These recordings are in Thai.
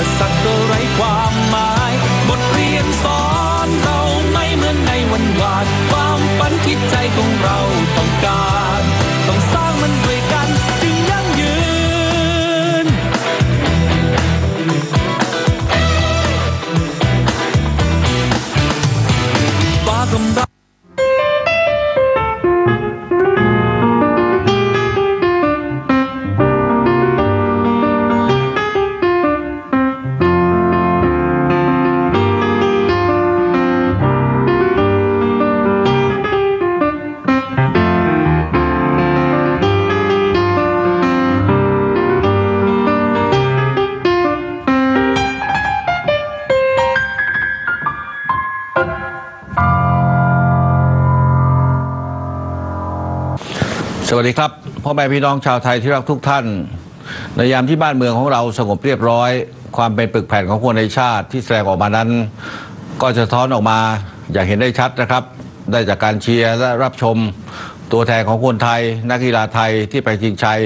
ประสรรคก็ไร้ความหมายบทเรียนสอนเราไม่เหมือนในวันวานความฝันที่ใจของเราต้องการต้องสร้างมันด้วยกันจึงยั่งยืนฟ้ากำลังสวัสดีครับพ่อแม่พี่น้องชาวไทยที่รักทุกท่านในยามที่บ้านเมืองของเราสงบเรียบร้อยความเป็นปึกแผ่นของคนในชาติที่แสดงออกมานั้นก็จะท้อนออกมาอย่างเห็นได้ชัดนะครับได้จากการเชียร์และรับชมตัวแทนของคนไทยนักกีฬาไทยที่ไปชิงชัย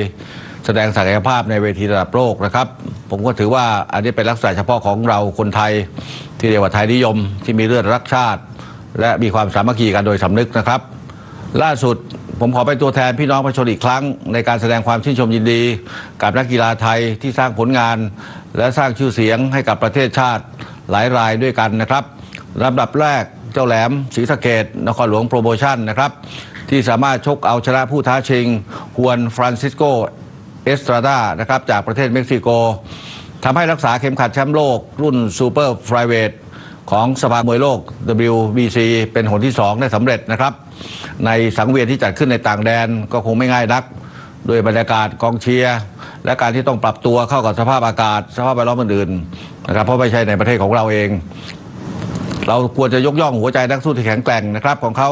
แสดงศักยภาพในเวทีระดับโลกนะครับผมก็ถือว่าอันนี้เป็นลักษณะเฉพาะของเราคนไทยที่เรียกว่าไทยนิยมที่มีเลือดรักชาติและมีความสามัคคีกันโดยสำนึกนะครับล่าสุดผมขอเป็นตัวแทนพี่น้องประชาชนอีกครั้งในการแสดงความชื่นชมยินดีกับนักกีฬาไทยที่สร้างผลงานและสร้างชื่อเสียงให้กับประเทศชาติหลายรายด้วยกันนะครับลำดับแรกเจ้าแหลมศรีสะเกษนครหลวงโปรโมชั่นนะครับที่สามารถชกเอาชนะผู้ท้าชิงฮวนฟรานซิสโกเอสตราดานะครับจากประเทศเม็กซิโกทำให้รักษาเข็มขัดแชมป์โลกรุ่นซูเปอร์ไฟเวทของสภามวยโลก WBC เป็นหนที่2ได้สำเร็จนะครับในสังเวียนที่จัดขึ้นในต่างแดนก็คงไม่ง่ายนักด้วยบรรยากาศกองเชียร์และการที่ต้องปรับตัวเข้ากับสภาพอากาศสภาพแวดล้อมอื่นๆนะครับเพราะไม่ใช่ในประเทศของเราเองเราควรจะยกย่องหัวใจนักสู้ที่แข็งแกร่งนะครับของเขา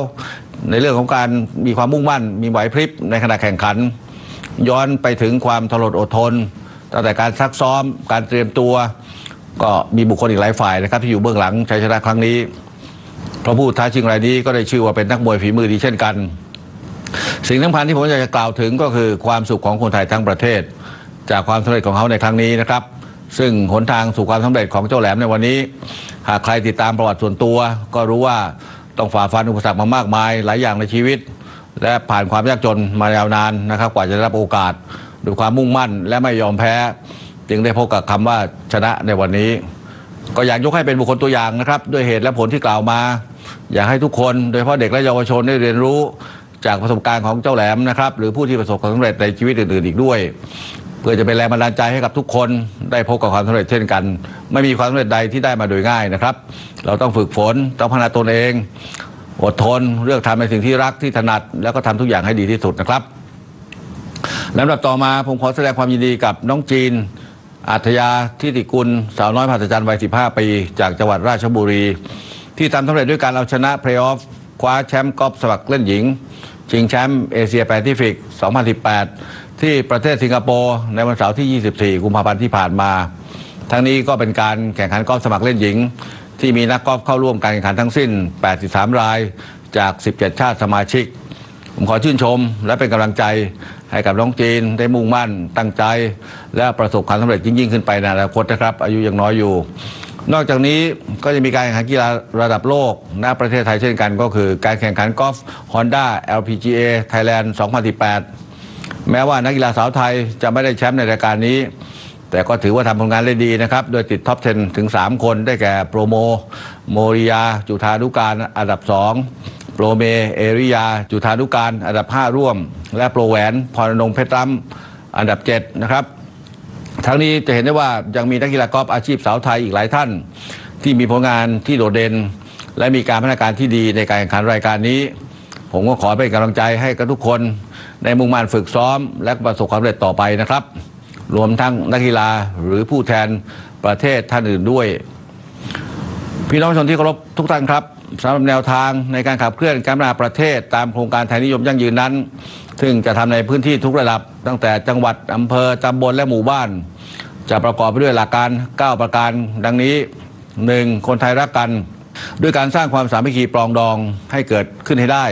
ในเรื่องของการมีความมุ่งมั่นมีไหวพริบในขณะแข่งขันย้อนไปถึงความทรหดอดทนตั้งแต่การซักซ้อมการเตรียมตัวก็มีบุคคลอีกหลายฝ่ายนะครับที่อยู่เบื้องหลังชัยชนะครั้งนี้เพราะผู้ท้าชิงรายนี้ก็ได้ชื่อว่าเป็นนักมวยฝีมือดีเช่นกันสิ่งสำคัญที่ผมอยากจะกล่าวถึงก็คือความสุขของคนไทยทั้งประเทศจากความสำเร็จของเขาในครั้งนี้นะครับซึ่งหนทางสู่ความสำเร็จของเจ้าแหลมในวันนี้หากใครติดตามประวัติส่วนตัวก็รู้ว่าต้องฝ่าฟันอุปสรรคมามากมายหลายอย่างในชีวิตและผ่านความยากจนมายาวนานนะครับกว่าจะได้รับโอกาสด้วยความมุ่งมั่นและไม่ยอมแพ้จึงได้พบกับคำว่าชนะในวันนี้ก็อยากยกให้เป็นบุคคลตัวอย่างนะครับด้วยเหตุและผลที่กล่าวมาอยากให้ทุกคนโดยเฉพาะเด็กและเยาวชนได้เรียนรู้จากประสบการณ์ของเจ้าแหลมนะครับหรือผู้ที่ประสบความสำเร็จในชีวิตอื่นๆอีกด้วยเพื่อจะเป็นแรงบันดาลใจให้กับทุกคนได้พบกับความสำเร็จเช่นกันไม่มีความสำเร็จใดที่ได้มาโดยง่ายนะครับเราต้องฝึกฝนต้องพัฒนาตนเองอดทนเลือกทำในสิ่งที่รักที่ถนัดแล้วก็ทำทุกอย่างให้ดีที่สุดนะครับลำดับต่อมาผมขอแสดงความยินดีกับน้องจีนอัธยาทิติกุลสาวน้อยมหัศจรรย์วัย15 ปีจากจังหวัดราชบุรีที่ทำสำเร็จด้วยการเอาชนะเพลย์ออฟคว้าแชมป์กอล์ฟสมัครเล่นหญิงชิงแชมป์เอเชียแปซิฟิก 2018 ที่ประเทศสิงคโปร์ในวันเสาร์ที่ 24 กุมภาพันธ์ที่ผ่านมาทั้งนี้ก็เป็นการแข่งขันกอล์ฟสมัครเล่นหญิงที่มีนักกอล์ฟเข้าร่วมการแข่งขันทั้งสิ้น 83 รายจาก 17 ชาติสมาชิกผมขอชื่นชมและเป็นกำลังใจให้กับน้องจีนได้มุ่งมั่นตั้งใจและประสบความสำเร็จยิ่งขึ้นไปในอนาคตนะครับอายุยังน้อยอยู่นอกจากนี้ก็จะมีการแข่งขันกีฬาระดับโลกณประเทศไทยเช่นกันก็คือการแข่งขันกอล์ฟ Honda LPGA Thailand 2018 แม้ว่านักกีฬาสาวไทยจะไม่ได้แชมป์ในรายการนี้แต่ก็ถือว่าทำผลงานได้ดีนะครับโดยติดท็อป 10 ถึง 3 คนได้แก่โปรโมโมริยาจุธานุการอันดับ 2โปรเมเอริยาจุธานุการอันดับ 5 ร่วมและโปรแหวนพรนงเพชรล้ำอันดับ 7 นะครับทั้งนี้จะเห็นได้ว่ายังมีนักกีฬากอล์ฟอาชีพสาวไทยอีกหลายท่านที่มีผลงานที่โดดเด่นและมีการพัฒนาการที่ดีในการแข่งขันรายการนี้ผมก็ขอเป็นกำลังใจให้กับทุกคนในมุ่งมั่นฝึกซ้อมและประสบความสำเร็จต่อไปนะครับรวมทั้งนักกีฬาหรือผู้แทนประเทศท่านอื่นด้วยพี่น้องชนที่เคารพทุกท่านครับสำหรับแนวทางในการขับเคลื่อนการพัฒนาประเทศตามโครงการไทยนิยมยั่งยืนนั้นซึ่งจะทำในพื้นที่ทุกระดับตั้งแต่จังหวัดอำเภอตำบลและหมู่บ้านจะประกอบไปด้วยหลักการ9ประการดังนี้ 1. คนไทยรักกันด้วยการสร้างความสามัคคีปรองดองให้เกิดขึ้นให้ได้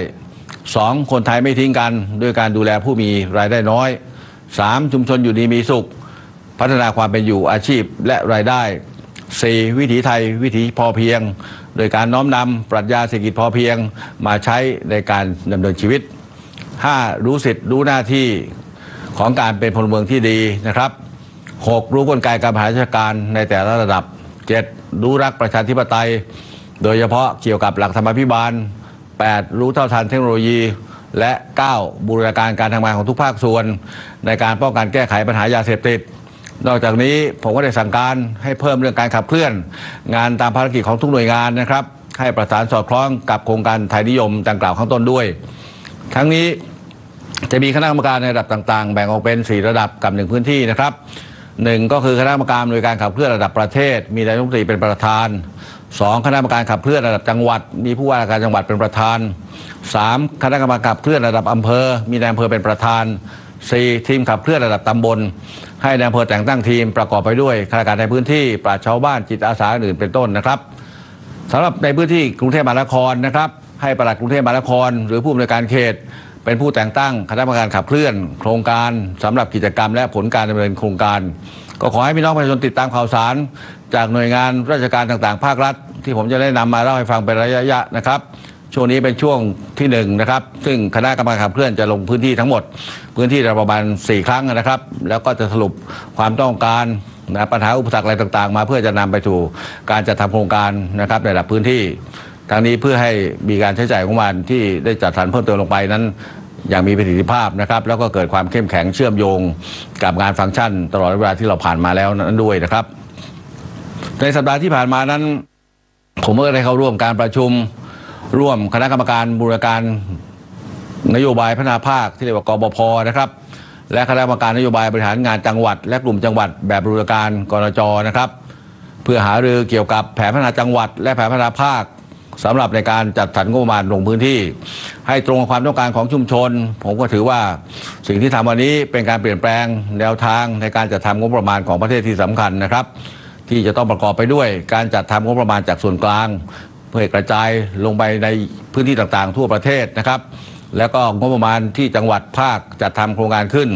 2. คนไทยไม่ทิ้งกันด้วยการดูแลผู้มีรายได้น้อย 3. ชุมชนอยู่ดีมีสุข พัฒนาความเป็นอยู่อาชีพและรายได้ 4. วิถีไทยวิถีพอเพียงโดยการน้อมนำปรัชญาเศรษฐกิจพอเพียงมาใช้ในการดำเนินชีวิต 5. รู้สิทธิรู้หน้าที่ของการเป็นพลเมืองที่ดีนะครับ 6. รู้กลไกการบริหารราชการในแต่ละระดับ 7. รู้รักประชาธิปไตยโดยเฉพาะเกี่ยวกับหลักธรรมาภิบาล 8. รู้เท่าทันเทคโนโลยีและ 9. บูรณาการการทำงานของทุกภาคส่วนในการป้องกันแก้ไขปัญหายาเสพติดนอกจากนี้ผมก็ได้สั่งการให้เพิ่มเรื่องการขับเคลื่อนงานตามภารกิจของทุกหน่วยงานนะครับให้ประสานสอดคล้องกับโครงการไทยนิยมดังกล่าวข้างต้นด้วยทั้งนี้จะมีคณะกรรมการในระดับต่างๆแบ่งออกเป็น4ระดับกับ1พื้นที่นะครับ1ก็คือคณะกรรมการหน่วยการขับเคลื่อนระดับประเทศมีนายกรัฐมนตรีเป็นประธาน2คณะกรรมการขับเคลื่อนระดับจังหวัดมีผู้ว่าราชการจังหวัดเป็นประธาน3คณะกรรมการขับเคลื่อนระดับอำเภอมีนายอำเภอเป็นประธาน4ทีมขับเคลื่อนระดับตำบลให้นายอำเภอแต่งตั้งทีมประกอบไปด้วยข้าราชการในพื้นที่ปราชญ์ชาวบ้านจิตอาสาอื่นเป็นต้นนะครับสำหรับในพื้นที่กรุงเทพมหานครนะครับให้ปลัดกรุงเทพมหานครหรือผู้อำนวยการเขตเป็นผู้แต่งตั้งคณะกรรมการขับเคลื่อนโครงการสำหรับกิจกรรมและผลการดำเนินโครงการก็ขอให้พี่น้องประชาชนติดตามข่าวสารจากหน่วยงานราชการต่างๆภาครัฐที่ผมจะได้นำมาเล่าให้ฟังเป็นระยะๆนะครับช่วงนี้เป็นช่วงที่1นะครับซึ่งคณะกรรมการขับเคลื่อนจะลงพื้นที่ทั้งหมดพื้นที่ประมาณ4ครั้งนะครับแล้วก็จะสรุปความต้องการปัญหาอุปสรรคอะไรต่างๆมาเพื่อจะนำไปสู่การจัดทำโครงการนะครับในระดับพื้นที่ทางนี้เพื่อให้มีการใช้จ่ายของมันที่ได้จัดสรรเพิ่มเติมลงไปนั้นอย่างมีประสิทธิภาพนะครับแล้วก็เกิดความเข้มแข็งเชื่อมโยงกับงานฟังก์ชันตลอดเวลาที่เราผ่านมาแล้วนั้นด้วยนะครับในสัปดาห์ที่ผ่านมานั้นผมก็ได้เข้าร่วมการประชุมร่วมคณะกรรมการบูรณาการนโยบายพัฒนาภาคที่เรียกว่ากบพ.นะครับและคณะกรรมการนโยบายบริหารงานจังหวัดและกลุ่มจังหวัดแบบบูรณาการกนจ.นะครับเพื่อหารือเกี่ยวกับแผนพัฒนาจังหวัดและแผนพัฒนาภาคสำหรับในการจัดสรรงบประมาณลงพื้นที่ให้ตรงกับความต้องการของชุมชนผมก็ถือว่าสิ่งที่ทำวันนี้เป็นการเปลี่ยนแปลงแนวทางในการจัดทำงบประมาณของประเทศที่สำคัญนะครับที่จะต้องประกอบไปด้วยการจัดทำงบประมาณจากส่วนกลางเพื่อกระจายลงไปในพื้นที่ต่างๆทั่วประเทศนะครับแล้วก็งบประมาณที่จังหวัดภาคจัดทำโครงการขึ้น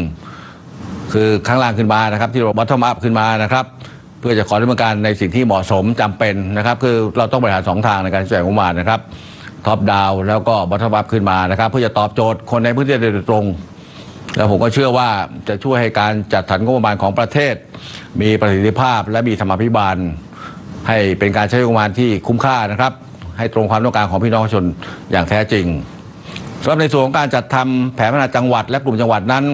คือข้างล่างขึ้นมานะครับที่เราบอททอมอัพขึ้นมานะครับเพื่อจะขอดำเนินการในสิ่งที่เหมาะสมจำเป็นนะครับคือเราต้องบริหาร2ทางในการใช้จ่ายงบประมาณนะครับท็อปดาวแล้วก็บอททอมอัพขึ้นมานะครับเพื่อจะตอบโจทย์คนในพื้นที่โดยตรงแล้วผมก็เชื่อว่าจะช่วยให้การจัดสรรงบประมาณของประเทศมีประสิทธิภาพและมีธรรมาภิบาลให้เป็นการใช้งบประมาณที่คุ้มค่านะครับให้ตรงความต้องการของพี่น้องประชาชนอย่างแท้จริงสำหรับในส่วนของการจัดทำแผนพัฒนาจังหวัดและกลุ่มจังหวัดนั้น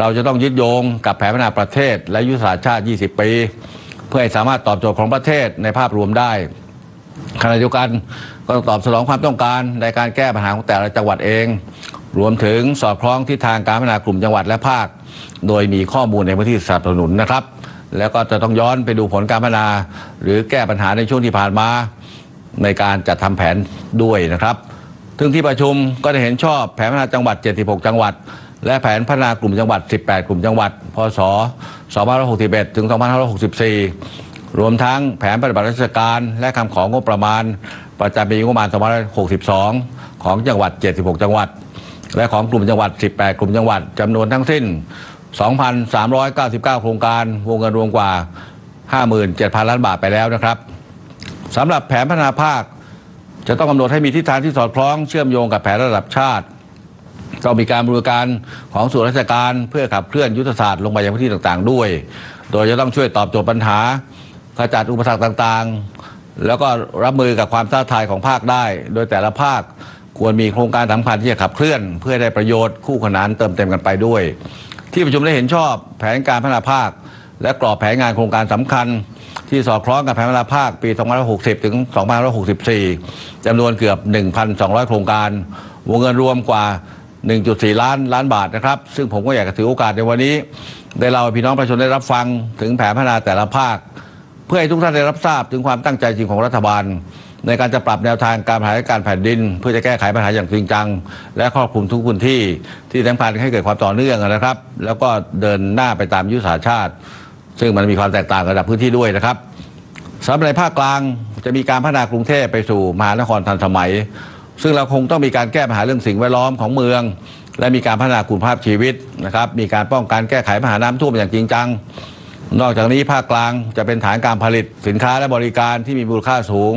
เราจะต้องยึดโยงกับแผนพัฒนาประเทศและยุทธศาสตร์ชาติ20 ปีเพื่อให้สามารถตอบโจทย์ของประเทศในภาพรวมได้ขณะเดียวกันก็ต้องตอบสนองความต้องการในการแก้ปัญหาของแต่ละจังหวัดเองรวมถึงสอดคล้องทิศทางการพัฒนากลุ่มจังหวัดและภาคโดยมีข้อมูลในพื้นที่สนับสนุนนะครับแล้วก็จะต้องย้อนไปดูผลการพัฒนาหรือแก้ปัญหาในช่วงที่ผ่านมาในการจัดทำแผนด้วยนะครับซึ่งที่ประชุมก็ได้เห็นชอบแผนพัฒนาจังหวัด76จังหวัดและแผนพัฒนากลุ่มจังหวัด18กลุ่มจังหวัดพศ2561ถึง2564รวมทั้งแผนปฏิบัติราชการและคำของงบประมาณประจำปีงบประมาณ2562ของจังหวัด76จังหวัดและของกลุ่มจังหวัด18กลุ่มจังหวัดจำนวนทั้งสิ้น 2,399 โครงการวงเงินรวมกว่า 57,000 ล้านบาทไปแล้วนะครับสำหรับแผนพัฒนาภาคจะต้องกำหนดให้มีทิศทางที่สอดคล้องเชื่อมโยงกับแผนระดับชาติต้องมีการบริการของส่วนราชการเพื่อขับเคลื่อนยุทธศาสตร์ลงไปยังพื้นที่ต่างๆด้วยโดยจะต้องช่วยตอบโจทย์ปัญหาขจัดอุปสรรคต่างๆแล้วก็รับมือกับความท้าทายของภาคได้โดยแต่ละภาคควรมีโครงการสำคัญที่จะขับเคลื่อนเพื่อได้ประโยชน์คู่ขนานเติมเต็มกันไปด้วยที่ประชุมได้เห็นชอบแผนการพัฒนาภาคและกรอบแผนงานโครงการสำคัญที่สอดคล้องกับแผนพัฒนาภาคปี2560ถึง2564จำนวนเกือบ 1,200 โครงการวงเงินรวมกว่า 1.4 ล้านบาทนะครับซึ่งผมก็อยากจะถือโอกาสในวันนี้ได้เล่าให้พี่น้องประชาชนได้รับฟังถึงแผนพัฒนาแต่ละภาคเพื่อให้ทุกท่านได้รับทราบถึงความตั้งใจจริงของรัฐบาลในการจะปรับแนวทางการบริหารการแผ่นดินเพื่อจะแก้ไขปัญหาอย่างจริงจังและครอบคลุมทุกพื้นที่ที่สำคัญให้เกิดความต่อเนื่องนะครับแล้วก็เดินหน้าไปตามยุทธศาสตร์ชาติซึ่งมันมีความแตกต่างระดับพื้นที่ด้วยนะครับสำหรับในภาคกลางจะมีการพัฒนากรุงเทพไปสู่มหานครทันสมัยซึ่งเราคงต้องมีการแก้ปัญหาเรื่องสิ่งแวดล้อมของเมืองและมีการพัฒนาคุณภาพชีวิตนะครับมีการป้องกันแก้ไขปัญหาน้ำท่วมอย่างจริงจัง นอกจากนี้ภาคกลางจะเป็นฐานการผลิตสินค้าและบริการที่มีมูลค่าสูง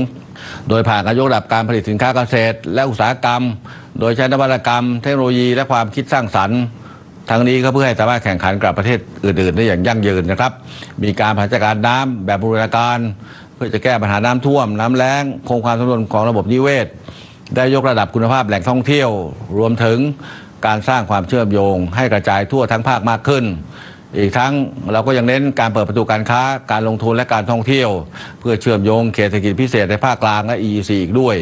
โดยผ่านการยกระดับการผลิตสินค้าเกษตรและอุตสาหกรรมโดยใช้นวัตกรรมเทคโนโลยีและความคิดสร้างสรรค์ทั้งนี้ก็เพื่อให้สามารถแข่งขันกับประเทศอื่นๆได้อย่างยั่งยืนนะครับมีการจัดการน้ำแบบบูรณาการเพื่อจะแก้ปัญหาน้ำท่วมน้ำแล้งคงความสมดุลของระบบนิเวศได้ยกระดับคุณภาพแหล่งท่องเที่ยวรวมถึงการสร้างความเชื่อมโยงให้กระจายทั่วทั้งภาคมากขึ้นอีกทั้งเราก็ยังเน้นการเปิดประตูการค้าการลงทุนและการท่องเที่ยวเพื่อเชื่อมโยงเขตเศรษฐกิจพิเศษในภาคกลางและ EEC อีกด้วย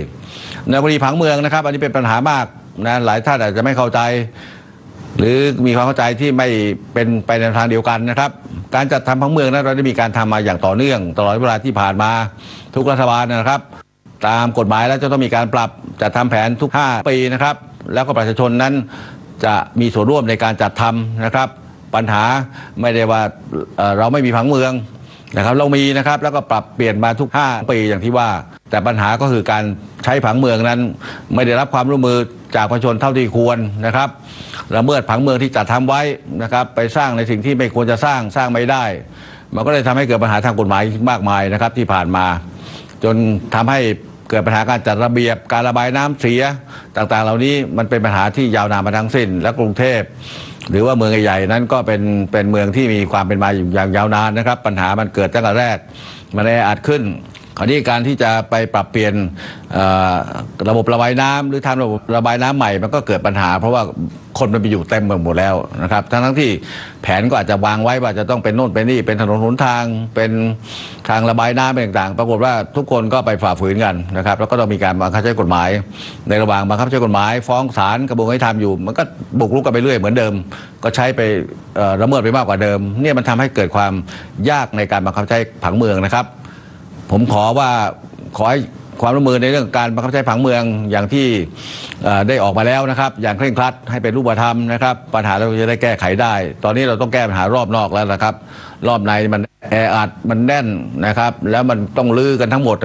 ในกรณีผังเมืองนะครับอันนี้เป็นปัญหามากนะหลายท่านอาจจะไม่เข้าใจหรือมีความเข้าใจที่ไม่เป็นไปในทางเดียวกันนะครับการจัดทำผังเมืองนั้นเราได้มีการทำมาอย่างต่อเนื่องตลอดเวลาที่ผ่านมาทุกรัฐบาลนะครับตามกฎหมายแล้วจะต้องมีการปรับจัดทำแผนทุก5 ปีนะครับแล้วก็ประชาชนนั้นจะมีส่วนร่วมในการจัดทำนะครับปัญหาไม่ได้ว่าเราไม่มีผังเมืองนะครับเรามีนะครับแล้วก็ปรับเปลี่ยนมาทุก5 ปีอย่างที่ว่าแต่ปัญหาก็คือการใช้ผังเมืองนั้นไม่ได้รับความร่วมมือจากประชาชนเท่าที่ควรนะครับละเมิดผังเมืองที่จัดทำไว้นะครับไปสร้างในสิ่งที่ไม่ควรจะสร้างไม่ได้มันก็เลยทำให้เกิดปัญหาทางกฎหมายมากมายนะครับที่ผ่านมาจนทำให้เกิดปัญหาการจัดระเบียบการระบายน้ำเสียต่างๆเหล่านี้มันเป็นปัญหาที่ยาวนานมาทั้งสิ้นและกรุงเทพหรือว่าเมืองใหญ่ๆนั้นก็เป็นเมืองที่มีความเป็นมาอย่างยาวนานนะครับปัญหามันเกิดตั้งแต่แรกมันแออัดขึ้นคราวนี้การที่จะไปปรับเปลี่ยนระบบระบายน้ำหรือทำระบบระบายน้ำใหม่มันก็เกิดปัญหาเพราะว่าคนมันไปอยู่เต็มเมืองหมดแล้วนะครับทั้งที่แผนก็อาจจะวางไว้ว่าจะต้องเป็นโน่นเป็นนี่เป็นถนนหนทางเป็นทางระบายน้ำเป็นต่างๆปรากฏว่าทุกคนก็ไปฝ่าฝืนกันนะครับแล้วก็ต้องมีการบังคับใช้กฎหมายในระหว่างบังคับใช้กฎหมายฟ้องศาลกระบวนการยุติธรรมอยู่มันก็บุกรุกกันไปเรื่อยเหมือนเดิมก็ใช้ไปละเมิดไปมากกว่าเดิมเนี่ยมันทำให้เกิดความยากในการบังคับใช้ผังเมืองนะครับผมขอให้ความร่วมมือในเรื่องการบังคับใช้ผังเมืองอย่างที่ได้ออกมาแล้วนะครับอย่างเคร่งครัดให้เป็นรูปธรรมนะครับปัญหาเราจะได้แก้ไขได้ตอนนี้เราต้องแก้ปัญหารอบนอกแล้วนะครับรอบในมันแออัดมันแน่นนะครับแล้วมันต้องลื้อกันทั้งหมด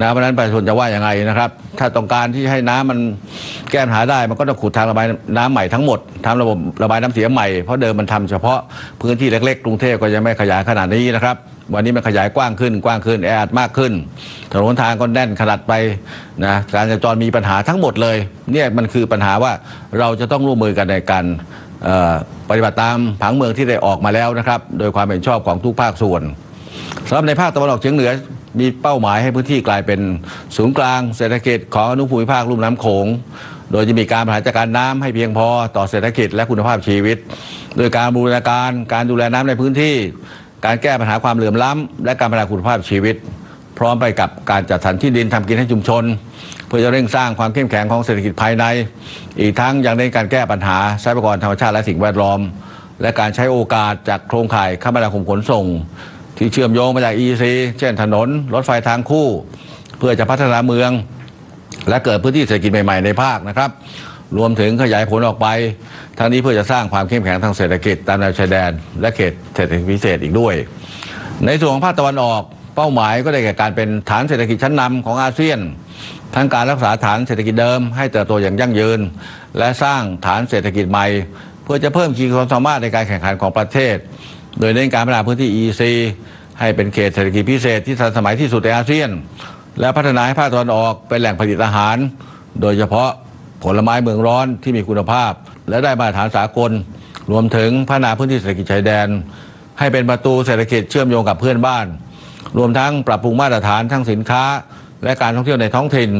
นะเพราะฉะนั้นประชาชนจะว่ายังไงนะครับถ้าต้องการที่ให้น้ำมันแก้ปัญหาได้มันก็ต้องขุดทางระบายน้ำใหม่ทั้งหมดทำระบบระบายน้ำเสียใหม่เพราะเดิมมันทำเฉพาะพื้นที่เล็กๆกรุงเทพก็ยังไม่ขยายขนาดนี้นะครับวันนี้มันขยายกว้างขึ้นแออัดมากขึ้นถนนทางก็แน่นขนาดไปนะการจราจรมีปัญหาทั้งหมดเลยเนี่ยมันคือปัญหาว่าเราจะต้องร่วมมือกันในการปฏิบัติตามผังเมืองที่ได้ออกมาแล้วนะครับโดยความเห็นชอบของทุกภาคส่วนสำหรับในภาคตะวันออกเฉียงเหนือมีเป้าหมายให้พื้นที่กลายเป็นศูนย์กลางเศรษฐกิจของอนุภูมิภาคลุ่มน้ำโขงโดยจะมีการบริหารจัดการน้ำให้เพียงพอต่อเศรษฐกิจและคุณภาพชีวิตโดยการบูรณาการการดูแลน้ำในพื้นที่การแก้ปัญหาความเหลื่อมล้ำและการพัฒนาคุณภาพชีวิตพร้อมไปกับการจัดสรรที่ดินทำกินให้ชุมชนเพื่อจะเร่งสร้างความเข้มแข็งของเศรษฐกิจภายในอีกทั้งยังในการแก้ปัญหาทรัพยากรธรรมชาติและสิ่งแวดล้อมและการใช้โอกาสจากโครงข่ายคมนาคมขนส่งที่เชื่อมโยงมาจาก EEC เช่นถนนรถไฟทางคู่เพื่อจะพัฒนาเมืองและเกิดพื้นที่เศรษฐกิจใหม่ๆในภาคนะครับรวมถึงขยายผลออกไปทั้งนี้เพื่อจะสร้างความเข้มแข็งทางเศรษฐกิจตามแนวชายแดนและเขตเศรษฐกิจพิเศษอีกด้วยในส่วนของภาคตะวันออกเป้าหมายก็ได้แก่การเป็นฐานเศรษฐกิจชั้นนำของอาเซียนทั้งการรักษาฐานเศรษฐกิจเดิมให้เติบโตอย่างยั่งยืนและสร้างฐานเศรษฐกิจใหม่เพื่อจะเพิ่มขีดความสามารถในการแข่งขันของประเทศโดยเน้นการพัฒนาพื้นที่ EEC ให้เป็นเขตเศรษฐกิจพิเศษที่ทันสมัยที่สุดในอาเซียนและพัฒนาให้ภาคตะวันออกเป็นแหล่งผลิตอาหารโดยเฉพาะผลไม้เมืองร้อนที่มีคุณภาพและได้มาตรฐานสากลรวมถึงพัฒนาพื้นที่เศรษฐกิจชายแดนให้เป็นประตูเศรษฐกิจเชื่อมโยงกับเพื่อนบ้านรวมทั้งปรับปรุงมาตรฐานทั้งสินค้าและการท่องเที่ยวในท้องถิ่น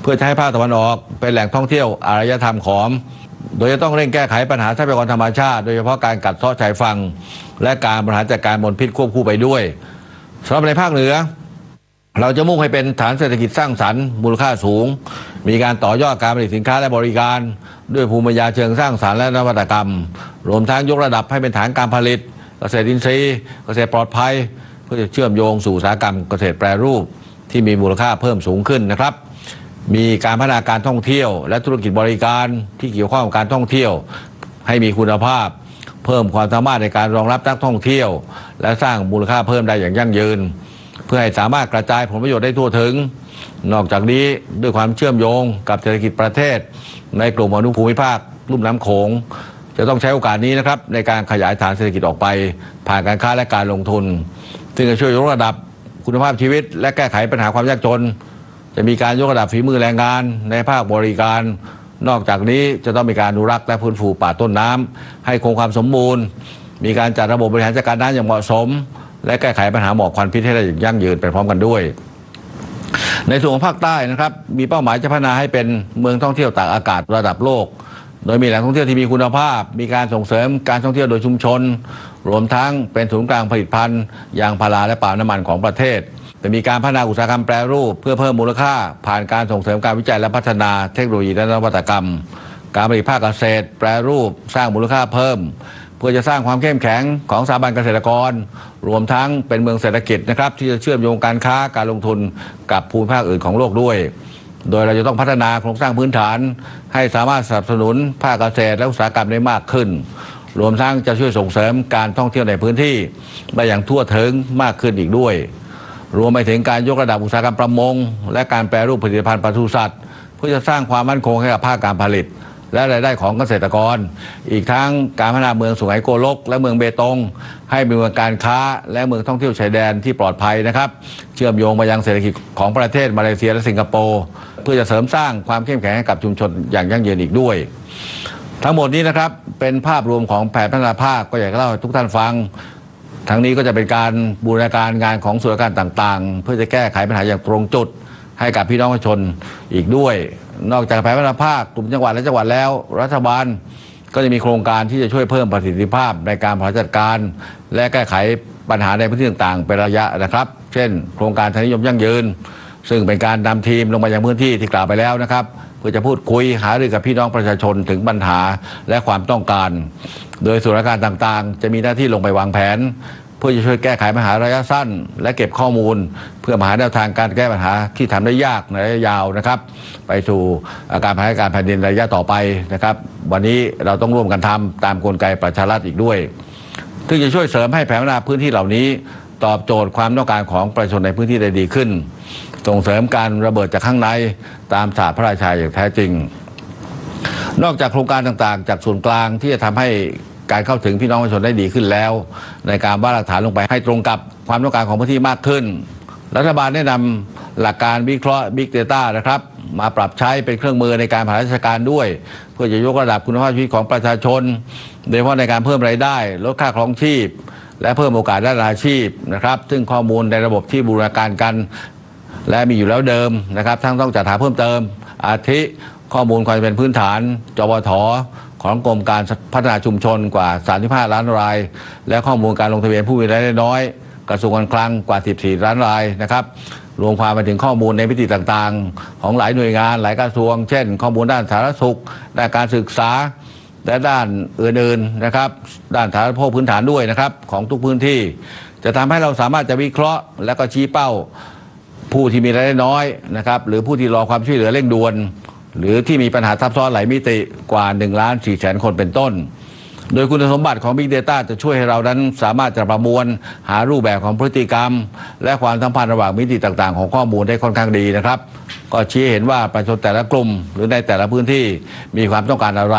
เพื่อให้ภาคตะวันออกเป็นแหล่งท่องเที่ยวอารยธรรมของโดยจะต้องเร่งแก้ไขปัญหาทรัพยากรธรรมชาติโดยเฉพาะการกัดเซาะชายฝั่งและการบริหารจัดการมลพิษควบคู่ไปด้วยสำหรับในภาคเหนือเราจะมุ่งให้เป็นฐานเศรษฐกิจสร้างสรรค์มูลค่าสูงมีการต่อยอดการผลิตสินค้าและบริการด้วยภูมิปัญญาเชิงสร้างสรรค์และนวัตกรรมรวมทั้งยกระดับให้เป็นฐานการผลิตเกษตรอินทรีย์เกษตรปลอดภัยเพื่อจะเชื่อมโยงสู่อุตสาหกรรมเกษตรแปรรูปที่มีมูลค่าเพิ่มสูงขึ้นนะครับมีการพัฒนาการท่องเที่ยวและธุรกิจบริการที่เกี่ยวข้องกับการท่องเที่ยวให้มีคุณภาพเพิ่มความสามารถในการรองรับนักท่องเที่ยวและสร้างมูลค่าเพิ่มได้อย่างยั่งยืนเพื่อให้สามารถกระจายผลประโยชน์ได้ทั่วถึงนอกจากนี้ด้วยความเชื่อมโยงกับเศรษฐกิจประเทศในกลุ่มอนุภูมิภาคลุ่มน้ำโขงจ จะต้องใช้โอกาสนี้นะครับในการขยายฐานเศรษฐกิจออกไปผ่านการค้าและการลงทุนซึ่งจะช่วยยกระดับคุณภาพชีวิตและแก้ไขปัญหาความยากจนจะมีการยกระดับฝีมือแรงงานในภาคบริการนอกจากนี้จะต้องมีการอนุรักษ์และฟื้นฟูป่าต้นน้ำให้คงความสมบูรณ์มีการจัดระบบบริหารจัดการน้ำอย่างเหมาะสมและแก้ไขปัญหาหมอกควันพิษให้ได้อย่างยั่งยืนไปพร้อมกันด้วยในส่วนของภาคใต้นะครับมีเป้าหมายจะพัฒนาให้เป็นเมืองท่องเที่ยวตากอากาศระดับโลกโดยมีแหล่งท่องเที่ยวที่มีคุณภาพมีการส่งเสริมการท่องเที่ยวโดยชุมชนรวมทั้งเป็นศูนย์กลางผลิตภัณฑ์ยางพาราและปาล์มน้ำมันของประเทศจะมีการพัฒนาอุตสาหกรรมแปรรูปเพื่อเพิ่มมูลค่าผ่านการส่งเสริมการวิจัยและพัฒนาเทคโนโลยีและนวัตกรรมการผลิตภาคเกษตรแปรรูปสร้างมูลค่าเพิ่มเพื่อจะสร้างความเข้มแข็งของสถาบันเกษตรกรรวมทั้งเป็นเมืองเศรษฐกิจนะครับที่จะเชื่อมโยงการค้าการลงทุนกับภูมิภาคอื่นของโลกด้วยโดยเราจะต้องพัฒนาโครงสร้างพื้นฐานให้สามารถสนับสนุนภาคเกษตรและอุตสาหกรรมได้มากขึ้นรวมทั้งจะช่วยส่งเสริมการท่องเที่ยวในพื้นที่ได้อย่างทั่วถึงมากขึ้นอีกด้วยรวมไปถึงการยกระดับอุตสาหกรรมประมงและการแปรรูปผลิตภัณฑ์ปศุสัตว์เพื่อจะสร้างความมั่นคงให้กับภาคการผลิตและรายได้ของเกษตรกรอีกทั้งการพัฒนาเมืองสุไหงโกลกและเมืองเบตงให้เป็นเมืองการค้าและเมืองท่องเที่ยวชายแดนที่ปลอดภัยนะครับเชื่อมโยงมายังเศรษฐกิจของประเทศมาเลเซียและสิงคโปร์เพื่อจะเสริมสร้างความเข้มแข็งให้กับชุมชนอย่างยั่งยืนอีกด้วยทั้งหมดนี้นะครับเป็นภาพรวมของแผนพัฒนาภาคก็อยากเล่าให้ทุกท่านฟังทั้งนี้ก็จะเป็นการบูรณาการงานของส่วนราชการต่างๆเพื่อจะแก้ไขปัญหาอย่างตรงจุดให้กับพี่น้องประชาชนอีกด้วยนอกจากแผนพัฒนาภาคกลุ่มจังหวัดและจังหวัดแล้วรัฐบาลก็จะมีโครงการที่จะช่วยเพิ่มประสิทธิภาพในการบริหารจัดการและแก้ไขปัญหาในพื้นที่ต่างๆเป็นระยะนะครับเช่นโครงการทางนิยมยั่งยืนซึ่งเป็นการนำทีมลงมายังพื้นที่ที่กล่าวไปแล้วนะครับเพื่อจะพูดคุยหารือกับพี่น้องประชาชนถึงปัญหาและความต้องการโดยส่วนราชการต่างๆจะมีหน้าที่ลงไปวางแผนเพื่อจะช่วยแก้ไขปัญหาระยะสั้นและเก็บข้อมูลเพื่อหาแนวทางการแก้ปัญหาที่ทำได้ยากในระยะยาวนะครับไปสู่การพัฒนาการแผ่นดินระยะต่อไปนะครับวันนี้เราต้องร่วมกันทำตามกลไกประชารัฐอีกด้วยซึ่งจะช่วยเสริมให้แผนพัฒนาพื้นที่เหล่านี้ตอบโจทย์ความต้องการของประชาชนในพื้นที่ได้ดีขึ้นส่งเสริมการระเบิดจากข้างในตามศาสตร์พระราชาอย่างแท้จริงนอกจากโครงการต่างๆจากส่วนกลางที่จะทำให้การเข้าถึงพี่น้องประชาชนได้ดีขึ้นแล้วในการวางหลักฐานลงไปให้ตรงกับความต้องการของพื้นที่มากขึ้นรัฐบาลแนะนำหลักการวิเคราะห์ Big Data นะครับมาปรับใช้เป็นเครื่องมือในการบริหารราชการด้วยเพื่อจะยกระดับคุณภาพชีวิตของประชาชนโดยเฉพาะในการเพิ่มรายได้ลดค่าครองชีพและเพิ่มโอกาสด้านอาชีพนะครับซึ่งข้อมูลในระบบที่บูรณาการกันและมีอยู่แล้วเดิมนะครับทั้งต้องจัดหาเพิ่มเติมอาทิข้อมูลความเป็นพื้นฐานจวทของกรมการพัฒนาชุมชนกว่า35ล้านรายและข้อมูลการลงทะเบียนผู้มีรายได้น้อยกระทรวงการคลังกว่า14ล้านรายนะครับรวมความไปถึงข้อมูลในมิติต่างๆของหลายหน่วยงานหลายกระทรวงเช่นข้อมูลด้านสาธารณสุขด้านการศึกษาและด้านอื่นๆนะครับด้านสาธารณูปโภคพื้นฐานด้วยนะครับของทุกพื้นที่จะทำให้เราสามารถจะวิเคราะห์และก็ชี้เป้าผู้ที่มีรายได้น้อยนะครับหรือผู้ที่รอความช่วยเหลือเร่งด่วนหรือที่มีปัญหาซับซ้อนหลายมิติกว่า 1,400,000 คนเป็นต้นโดยคุณสมบัติของ Big Data จะช่วยให้เรานั้นสามารถจะประมวลหารูปแบบของพฤติกรรมและความสัมพันธ์ระหว่างมิติต่างๆของข้อมูลได้ค่อนข้างดีนะครับก็ชี้เห็นว่าประชาชนแต่ละกลุ่มหรือในแต่ละพื้นที่มีความต้องการอะไร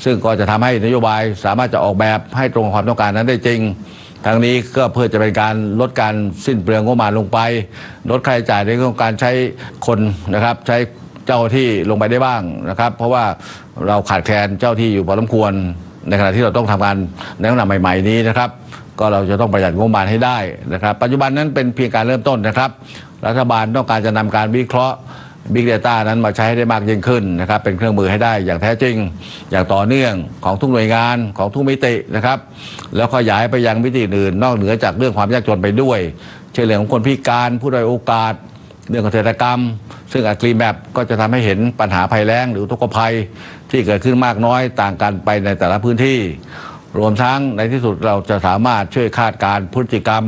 ซึ่งก็จะทำให้นโยบายสามารถจะออกแบบให้ตรงกับความต้องการนั้นได้จริงทั้งนี้ก็เพื่อจะเป็นการลดการสิ้นเปลืองงบประมาณลงไปลดค่าใช้จ่ายในเรื่องของการใช้คนนะครับใช้เจ้าที่ลงไปได้บ้างนะครับเพราะว่าเราขาดแคลนเจ้าที่อยู่พอสมควรในขณะที่เราต้องทำงานในลักษณะใหม่ๆนี้นะครับก็เราจะต้องประหยัดงบประมาณให้ได้นะครับปัจจุบันนั้นเป็นเพียงการเริ่มต้นนะครับรัฐบาลต้องการจะนำการวิเคราะห์ Big Data นั้นมาใช้ให้ได้มากยิ่งขึ้นนะครับเป็นเครื่องมือให้ได้อย่างแท้จริงอย่างต่อเนื่องของทุกหน่วยงานของทุกมิตินะครับแล้วขยายไปยังมิติอื่นนอกเหนือจากเรื่องความยากจนไปด้วยเช่นเรื่องของคนพิการผู้ด้อยโอกาสเรื่องเกษตรกรรมซึ่งAgri Mapก็จะทำให้เห็นปัญหาภัยแล้งหรืออุทกภัยที่เกิดขึ้นมากน้อยต่างกันไปในแต่ละพื้นที่รวมทั้งในที่สุดเราจะสามารถช่วยคาดการณ์พฤติกรรม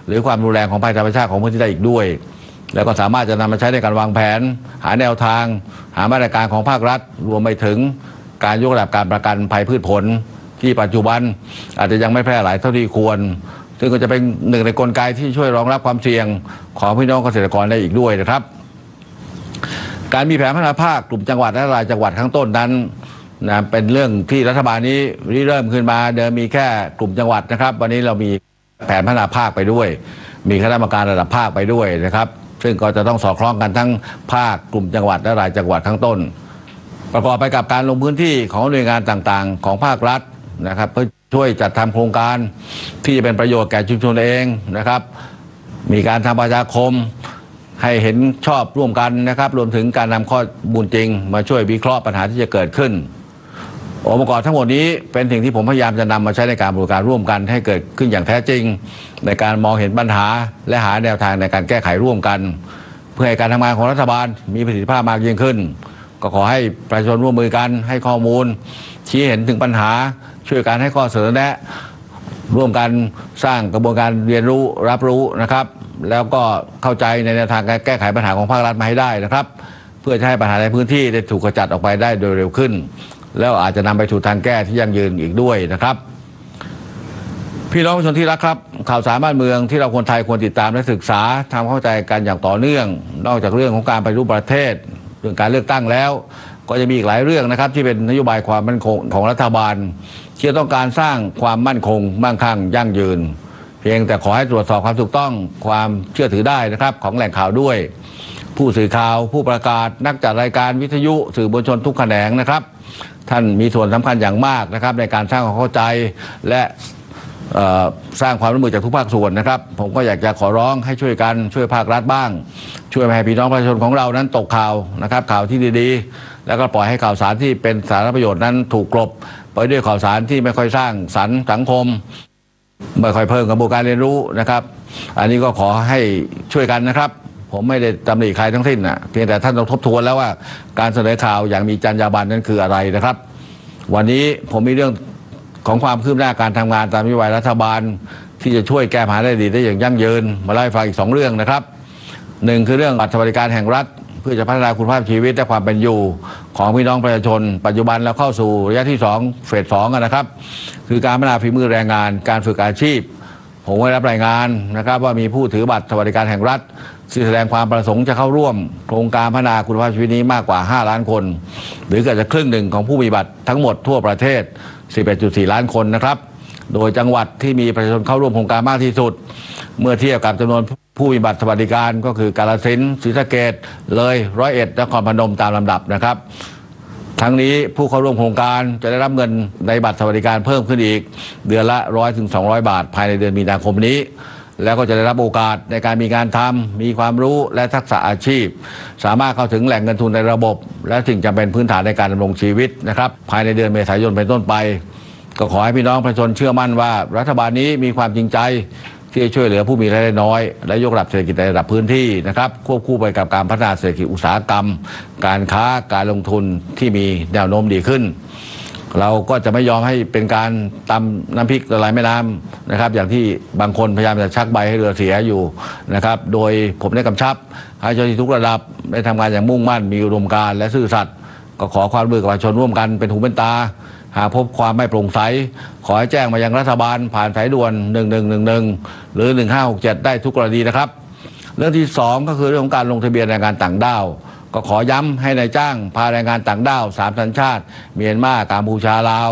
หรือความรุนแรงของภัยธรรมชาติของพื้นที่ได้อีกด้วยแล้วก็สามารถจะนำมาใช้ในการวางแผนหาแนวทางหามาตรการของภาครัฐรวมไปถึงการยกระดับการประกันภัยพืชผลที่ปัจจุบันอาจจะยังไม่แพร่หลายเท่าที่ควรซึ่งก็จะเป็นหนึ่งในกลไกที่ช่วยรองรับความเสี่ยงของพี่น้องเกษตรกรได้อีกด้วยนะครับการมีแผนพัฒนาภาคกลุ่มจังหวัดและรายจังหวัดข้างต้นนั้น นะเป็นเรื่องที่รัฐบาลนี้เริ่มขึ้นมาเดิมมีแค่กลุ่มจังหวัดนะครับวันนี้เรามีแผนพัฒนาภาคไปด้วยมีคณะกรรมการระดับภาคไปด้วยนะครับซึ่งก็จะต้องสอดคล้องกันทั้งภาคกลุ่มจังหวัดและรายจังหวัดข้างต้นประกอบไปกับการลงพื้นที่ของหน่วยงานต่างๆของภาครัฐนะครับเพื่อช่วยจัดทำโครงการที่จะเป็นประโยชน์แก่ชุมชนเองนะครับมีการทำประชาคมให้เห็นชอบร่วมกันนะครับรวมถึงการนำข้อมูลจริงมาช่วยวิเคราะห์ปัญหาที่จะเกิดขึ้นองค์ประกอบทั้งหมดนี้เป็นสิ่งที่ผมพยายามจะนำมาใช้ในการบริการร่วมกันให้เกิดขึ้นอย่างแท้จริงในการมองเห็นปัญหาและหาแนวทางในการแก้ไขร่วมกันเพื่อให้การทำงานของรัฐบาลมีประสิทธิภาพมากยิ่งขึ้นก็ขอให้ประชาชนร่วมมือกันให้ข้อมูลชี้เห็นถึงปัญหาช่วยกันให้ข้อเสนอแนะร่วมกันสร้างกระบวนการเรียนรู้รับรู้นะครับแล้วก็เข้าใจในแนวทางการแก้ไขปัญหาของภาครัฐมาให้ได้นะครับเพื่อจะให้ปัญหาในพื้นที่ได้ถูกกระจัดออกไปได้โดยเร็วขึ้นแล้วอาจจะนำไปสู่ทางแก้ที่ยั่งยืนอีกด้วยนะครับพี่น้องประชาชนที่รักครับข่าวสารบ้านเมืองที่เราคนไทยควรติดตามและศึกษาทำเข้าใจกันอย่างต่อเนื่องนอกจากเรื่องของการปฏิรูปประเทศเรื่องการเลือกตั้งแล้วก็จะมีอีกหลายเรื่องนะครับที่เป็นนโยบายความมั่นคงของรัฐบาลที่ต้องการสร้างความมั่นคงมั่งคั่งยั่งยืนเพียงแต่ขอให้ตรวจสอบความถูกต้องความเชื่อถือได้นะครับของแหล่งข่าวด้วยผู้สื่อข่าวผู้ประกาศนักจัดรายการวิทยุสื่อมวลชนทุกแขนงนะครับท่านมีส่วนสำคัญอย่างมากนะครับในการสร้างความเข้าใจและสร้างความร่วมมือจากทุกภาคส่วนนะครับผมก็อยากจะขอร้องให้ช่วยกันช่วยภาครัฐบ้างช่วยให้พี่น้องประชาชนของเรานั้นตกข่าวนะครับข่าวที่ดีๆแล้วก็ปล่อยให้ข่าวสารที่เป็นสาธารณประโยชน์นั้นถูกกลบไปด้วยข่าวสารที่ไม่ค่อยสร้างสรรค์สังคมไม่ค่อยเพิ่มกระบวนการเรียนรู้นะครับอันนี้ก็ขอให้ช่วยกันนะครับผมไม่ได้ตำหนิใครทั้งสิ้นนะเพียงแต่ท่านต้องทบทวนแล้วว่าการเสนอข่าวอย่างมีจรรยาบรรณนั้นคืออะไรนะครับวันนี้ผมมีเรื่องของความคืบหน้าการทำงานตามนโยบายรัฐบาลที่จะช่วยแก้ปัญหาได้ดีได้อย่างยั่งยืนมาเล่าให้ฟังอีก2เรื่องนะครับ1คือเรื่องบัตรสวัสดิการแห่งรัฐเพื่อจะพัฒนาคุณภาพชีวิตและความเป็นอยู่ของพี่น้องประชาชนปัจจุบันแล้วเข้าสู่ระยะที่2เฟส2นะครับคือการพัฒนาฝีมือแรงงานการฝึกอาชีพผมได้รับรายงานนะครับว่ามีผู้ถือบัตรสวัสดิการแห่งรัฐที่แสดงความประสงค์จะเข้าร่วมโครงการพัฒนาคุณภาพชีวิตนี้มากกว่า5ล้านคนหรือเกือบจะครึ่งหนึ่งของผู้มีบัตรทั้งหมดทั่วประเทศ 11.4 ล้านคนนะครับโดยจังหวัดที่มีประชาชนเข้าร่วมโครงการมากที่สุดเมื่อเทียบกับจำนวนผู้มีบัตรสวัสดิการก็คือกาฬสินธุ์ศรีสะเกษเลย101นครพนมตามลำดับนะครับทั้งนี้ผู้เข้าร่วมโครงการจะได้รับเงินในบัตรสวัสดิการเพิ่มขึ้นอีกเดือนละ100 ถึง 200 บาทภายในเดือนมีนาคมนี้แล้วก็จะได้รับโอกาสในการมีงานทำมีความรู้และทักษะอาชีพสามารถเข้าถึงแหล่งเงินทุนในระบบและสิ่งจำเป็นพื้นฐานในการดำรงชีวิตนะครับภายในเดือนเมษายนเป็นต้นไปก็ขอให้พี่น้องประชาชนเชื่อมั่นว่ารัฐบาลนี้มีความจริงใจที่จะช่วยเหลือผู้มีรายได้น้อยและยกระดับเศรษฐกิจในระดับพื้นที่นะครับควบคู่ไปกับการพัฒนาเศรษฐกิจอุตสาหกรรมการค้าการลงทุนที่มีแนวโน้มดีขึ้นเราก็จะไม่ยอมให้เป็นการตำน้ำพริกละลายแม่น้ำนะครับอย่างที่บางคนพยายามจะชักใบให้เรือเสียอยู่นะครับโดยผมได้กำชับให้เจ้าหน้าที่ทุกระดับได้ทำงานอย่างมุ่งมั่นมีอุดมการณ์และซื่อสัตย์ก็ขอความร่วมมือกับประชาชนร่วมกันเป็นหูเป็นตาหากพบความไม่โปร่งใสขอให้แจ้งมายังรัฐบาลผ่านสายด่วน1111หรือ1567ได้ทุกกรณีนะครับเรื่องที่2ก็คือเรื่องของการลงทะเบียนแรงงานต่างด้าวก็ขอย้ำให้นายจ้างพาแรงงานต่างด้าว3สัญชาติเมียนมากัมพูชาลาว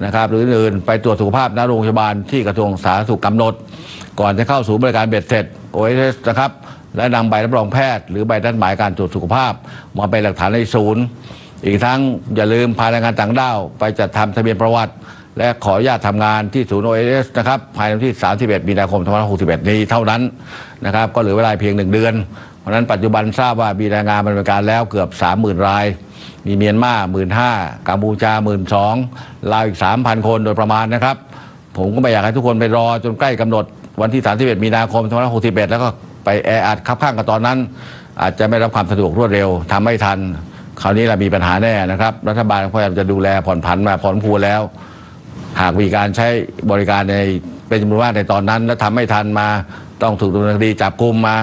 นะครับหรืออื่นไปตรวจสุขภาพณโรงพยาบาลที่กระทรวงสาธารณสุขกำหนดก่อนจะเข้าสู่บริการเบ็ดเสร็จ OSS นะครับและนำใบรับรองแพทย์หรือใบนัดหมายการตรวจสุขภาพมาเป็นหลักฐานในศูนย์อีกทั้งอย่าลืมพาแรงงานต่างด้าวไปจัดทำทะเบียนประวัติและขออนุญาตทำงานที่ศูนย์ OSS นะครับภายในวันที่31 มีนาคม 2561 นี้เท่านั้นนะครับก็เหลือเวลาเพียง1เดือนเพราะนั้นปัจจุบันทราบว่ามีแรงงานบริการแล้วเกือบ 30,000 รายมีเมียนมา 15,000 กัมพูชา 12,000 ลาวอีก 3,000 คนโดยประมาณนะครับผมก็ไม่อยากให้ทุกคนไปรอจนใกล้กำหนดวันที่31 มีนาคม 2561 แล้วก็ไปแออัดคับข้างกันตอนนั้นอาจจะไม่รับความสะดวกรวดเร็วทำไม่ทันคราวนี้เรามีปัญหาแน่นะครับรัฐบาลพยายามจะดูแลผ่อนผันมาผ่อนพูนแล้วหากมีการใช้บริการในเป็นจำนวนมากในตอนนั้นและทำไม่ทันมาต้องถูกดำเนินคดีจับกุมมา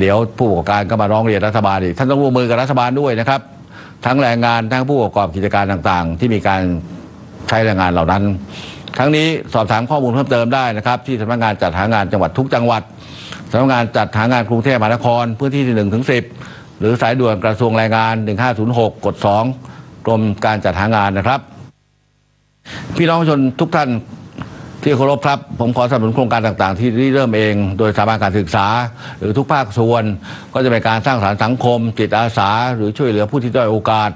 เดี๋ยวผู้ประกอบการก็มาร้องเรียนรัฐบาลอีกท่านต้องร่วมมือกับรัฐบาลด้วยนะครับทั้งแรงงานทั้งผู้ประกอบกิจการต่างๆที่มีการใช้แรงงานเหล่านั้นทั้งนี้สอบถามข้อมูลเพิ่มเติมได้นะครับที่สำนักงานจัดหางานจังหวัดทุกจังหวัดสำนักงานจัดหางานกรุงเทพมหานครพื้นที่ที่1 ถึง 10หรือสายด่วนกระทรวงแรงงาน1506 กด 2ก กรมการจัดหางานนะครับพี่น้องประชาชนทุกท่านที่เคารพครับผมขอสนับสนุนโครงการต่างๆที่เริ่มเองโดยสถาบันการศึกษาหรือทุกภาคส่วนก็จะเป็นการสร้างสรรค์สังคมจิตอาสาหรือช่วยเหลือผู้ที่ด้อยโอกาส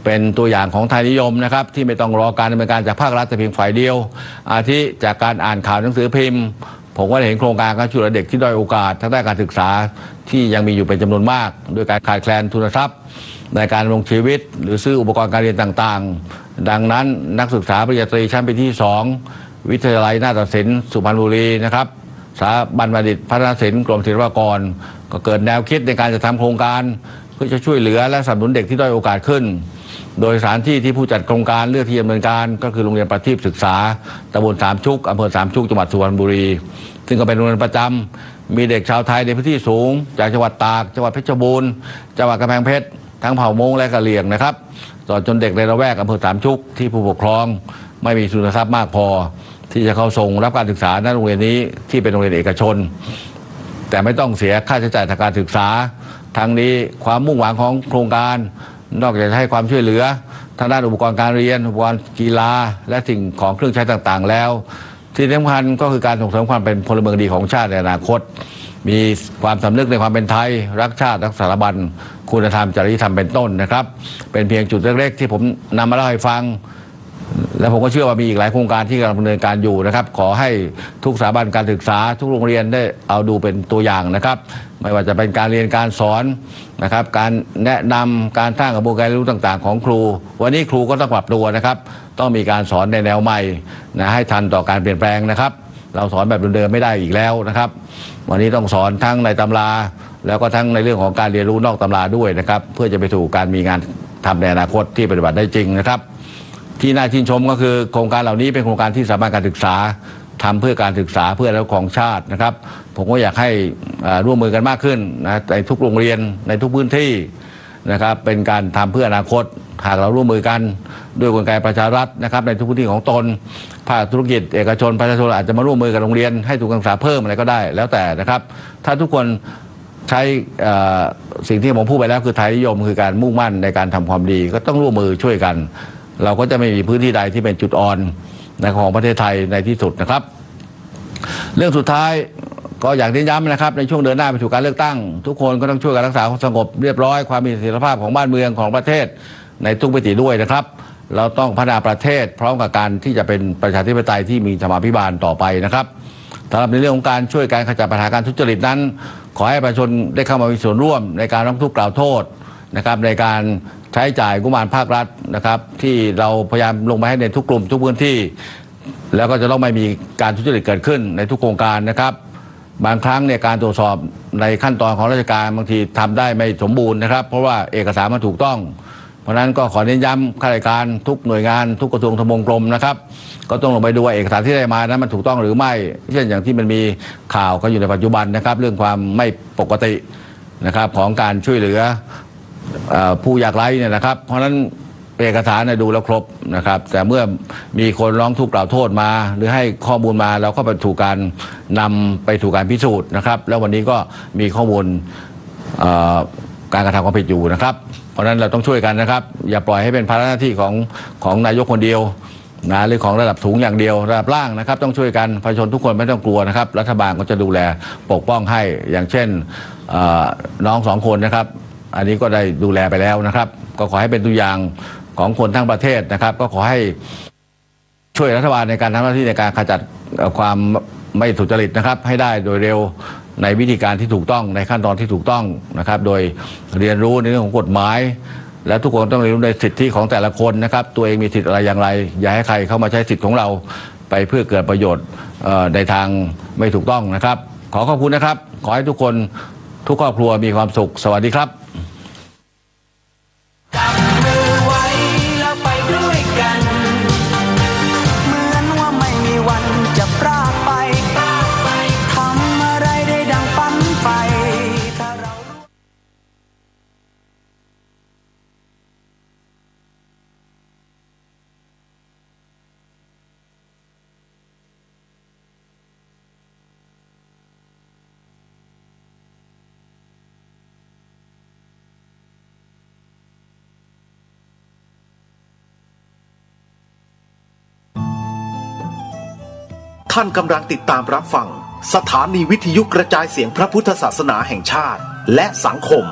เป็นตัวอย่างของไทยนิยมนะครับที่ไม่ต้องรอการดำเนินการจากภาครัฐแต่เพียงฝ่ายเดียวอาทิจากการอ่านข่าวหนังสือพิมพ์ผมก็เห็นโครงการการช่วยเหลือเด็กที่ด้อยโอกาสทางด้านการศึกษาที่ยังมีอยู่เป็นจำนวนมากโดยการขาดแคลนทุนทรัพย์ในการลงชีวิตหรือซื้ออุปกรณ์การเรียนต่างๆดังนั้นนักศึกษาปริญญาตรีชั้นปีที่2วิทยาลัยนาฏศิลป์สุพรรณบุรีนะครับสถาบันบัณฑิตพัฒนศิลป์กรมศิลปากรก็เกิดแนวคิดในการจะทำโครงการเพื่อจะช่วยเหลือและสนับสนุนเด็กที่ด้อยโอกาสขึ้นโดยสถานที่ที่ผู้จัดโครงการเลือกที่ดำเนินการก็คือโรงเรียนประทีปศึกษาตำบลสามชุกอำเภอสามชุกจังหวัดสุพรรณบุรีซึ่งก็เป็นโรงเรียนประจำมีเด็กชาวไทยในพื้นที่สูงจากจังหวัดตากจังหวัดเพชรบูรณ์จังหวัดกำแพงเพชรทั้งเผ่ามงและกะเหรี่ยงนะครับตลอดจนเด็กในละแวกอำเภอสามชุกที่ผู้ปกครองไม่มีทุนทรัพย์มากพอที่จะเข้าส่งรับการศึกษาณโรงเรียนนี้ที่เป็นโรงเรียนเอกชนแต่ไม่ต้องเสียค่าใช้จ่ายทางการศึกษาทั้งนี้ความมุ่งหวังของโครงการนอกจากจะให้ความช่วยเหลือทางด้านอุปกรณ์การเรียนอุปกรณ์กีฬาและสิ่งของเครื่องใช้ต่างๆแล้วที่สำคัญก็คือการส่งเสริมความเป็นพลเมืองดีของชาติในอนาคตมีความสำนึกในความเป็นไทยรักชาติรักสถาบันคุณธรรมจริยธรรมเป็นต้นนะครับเป็นเพียงจุดเล็กๆที่ผมนำมาเล่าให้ฟังและผมก็เชื่อว่ามีอีกหลายโครงการที่กำลังดำเนินการอยู่นะครับขอให้ทุกสถาบันการศึกษาทุกโรงเรียนได้เอาดูเป็นตัวอย่างนะครับไม่ว่าจะเป็นการเรียนการสอนนะครับการแนะนำการสร้างกระบวนการเรียนรู้ต่างๆของครูวันนี้ครูก็ต้องปรับตัวนะครับต้องมีการสอนในแนวใหม่นะให้ทันต่อการเปลี่ยนแปลงนะครับเราสอนแบบเดิมๆไม่ได้อีกแล้วนะครับวันนี้ต้องสอนทั้งในตำราแล้วก็ทั้งในเรื่องของการเรียนรู้นอกตำราด้วยนะครับเพื่อจะไปสู่การมีงานทำในอนาคตที่ปฏิบัติได้จริงนะครับที่น่าชื่นชมก็คือโครงการเหล่านี้เป็นโครงการที่สถาบันการศึกษาทำเพื่อการศึกษาเพื่ออนาคตของชาตินะครับผมก็อยากให้ร่วมมือกันมากขึ้นนะในทุกโรงเรียนในทุกพื้นที่นะครับเป็นการทำเพื่ออนาคตหากเราร่วมมือกันด้วยกลไกประชารัฐนะครับในทุกพื้นที่ของตนภาคธุรกิจเอกชนประชาชนอาจจะมาร่วมมือกับโรงเรียนให้ทุนการศึกษาเพิ่มอะไรก็ได้แล้วแต่นะครับถ้าทุกคนใช้สิ่งที่ผมพูดไปแล้วคือไทยนิยมคือการมุ่งมั่นในการทำความดีก็ต้องร่วมมือช่วยกันเราก็จะไม่มีพื้นที่ใดที่เป็นจุดอ่อนในของประเทศไทยในที่สุดนะครับเรื่องสุดท้ายก็อยากเน้นย้ำนะครับในช่วงเดินหน้าไปสู่การเลือกตั้งทุกคนก็ต้องช่วยกันรักษาความสงบเรียบร้อยความมีเสถียรภาพของบ้านเมืองของประเทศในทุกมิติด้วยนะครับเราต้องพัฒนาประเทศพร้อมกับการที่จะเป็นประชาธิปไตยที่มีธรรมาภิบาลต่อไปนะครับสำหรับในเรื่องของการช่วยการขจัดปัญหาการทุจริตนั้นขอให้ประชาชนได้เข้ามามีส่วนร่วมในการร้องทุกข์กล่าวโทษนะครับในการใช้จ่ายงบประมาณภาครัฐนะครับที่เราพยายามลงมาให้ในทุกกลุ่มทุกพื้นที่แล้วก็จะต้องไม่มีการทุจริตเกิดขึ้นในทุกโครงการนะครับบางครั้งเนี่ยการตรวจสอบในขั้นตอนของราชการบางทีทำได้ไม่สมบูรณ์นะครับเพราะว่าเอกสารมันถูกต้องเพราะนั้นก็ขอเน้นย้ำข้าราชการทุกหน่วยงานทุกกระทรวงทบวงกรมนะครับก็ต้องลงไปดูว่าเอกสารที่ได้มานั้นมันถูกต้องหรือไม่เช่นอย่างที่มันมีข่าวกันอยู่ในปัจจุบันนะครับเรื่องความไม่ปกตินะครับของการช่วยเหลือผู้ยากไร้เนี่ยนะครับเพราะฉะนั้นเอกสารดูแล้วครบนะครับแต่เมื่อมีคนร้องทุกข์กล่าวโทษมาหรือให้ข้อมูลมาเราก็ไปถูกการนำไปถูกการพิสูจน์นะครับแล้ววันนี้ก็มีข้อมูลการกระทำความผิดอยู่นะครับเพราะฉะนั้นเราต้องช่วยกันนะครับอย่าปล่อยให้เป็นภาระหน้าที่ของนายกคนเดียวนะหรือของระดับสูงอย่างเดียวระดับล่างนะครับต้องช่วยกันประชาชนทุกคนไม่ต้องกลัวนะครับรัฐบาลก็จะดูแลปกป้องให้อย่างเช่นน้อง2 คนนะครับอันนี้ก็ได้ดูแลไปแล้วนะครับก็ขอให้เป็นตัวอย่างของคนทั้งประเทศนะครับก็ขอให้ช่วยรัฐบาลในการทำหน้าที่ในการขจัดความไม่สุจริตนะครับให้ได้โดยเร็วในวิธีการที่ถูกต้องในขั้นตอนที่ถูกต้องนะครับโดยเรียนรู้ในเรื่องของกฎหมายและทุกคนต้องเรียนรู้ในสิทธิของแต่ละคนนะครับตัวเองมีสิทธิอะไรอย่างไรอย่าให้ใครเข้ามาใช้สิทธิของเราไปเพื่อเกิดประโยชน์ในทางไม่ถูกต้องนะครับขอขอบคุณนะครับขอให้ทุกคนทุกครอบครัวมีความสุขสวัสดีครับ ท่านกำลังติดตามรับฟังสถานีวิทยุกระจายเสียงพระพุทธศาสนาแห่งชาติและสังคม